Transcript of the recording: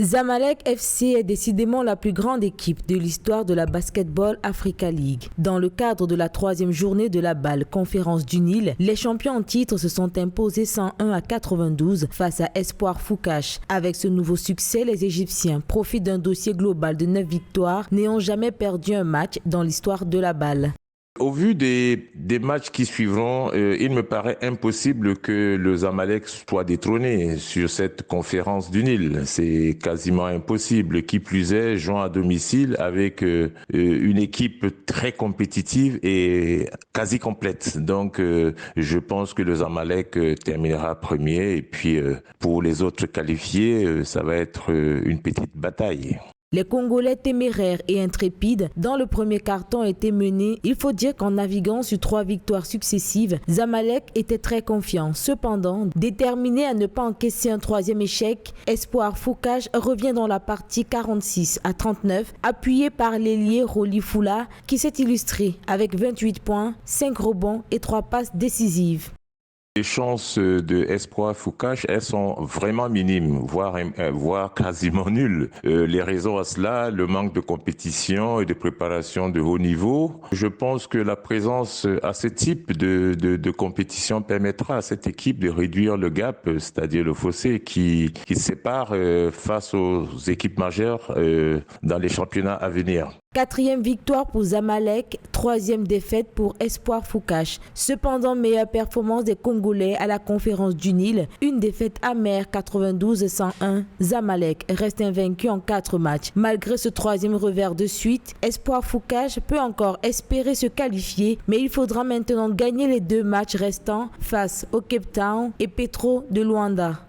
Zamalek FC est décidément la plus grande équipe de l'histoire de la Basketball Africa League. Dans le cadre de la 3e journée de la BAL Conférence du Nil, les champions en titre se sont imposés 101 à 92 face à Espoir Foucache. Avec ce nouveau succès, les Égyptiens profitent d'un dossier global de 9 victoires, n'ayant jamais perdu un match dans l'histoire de la BAL. Au vu des matchs qui suivront, il me paraît impossible que le Zamalek soit détrôné sur cette conférence du Nil. C'est quasiment impossible. Qui plus est, jouant à domicile avec une équipe très compétitive et quasi complète. Donc, je pense que le Zamalek terminera premier. Et puis, pour les autres qualifiés, ça va être une petite bataille. Les Congolais téméraires et intrépides dans le premier quart-temps étaient menés. Il faut dire qu'en naviguant sur 3 victoires successives, Zamalek était très confiant. Cependant, déterminé à ne pas encaisser un 3e échec, Espoir Foucache revient dans la partie 46 à 39, appuyé par l'ailier Roli Foula qui s'est illustré avec 28 points, 5 rebonds et 3 passes décisives. Les chances de Espoir Foucache, elles sont vraiment minimes, voire quasiment nulles. Les raisons à cela, le manque de compétition et de préparation de haut niveau. Je pense que la présence à ce type de compétition permettra à cette équipe de réduire le gap, c'est-à-dire le fossé qui sépare face aux équipes majeures dans les championnats à venir. 4e victoire pour Zamalek, 3e défaite pour Espoir Foucache. Cependant, meilleure performance des Congolais à la conférence du Nil. Une défaite amère 92-101. Zamalek reste invaincu en 4 matchs. Malgré ce 3e revers de suite, Espoir Foucache peut encore espérer se qualifier, mais il faudra maintenant gagner les 2 matchs restants face au Cape Town et Petro de Luanda.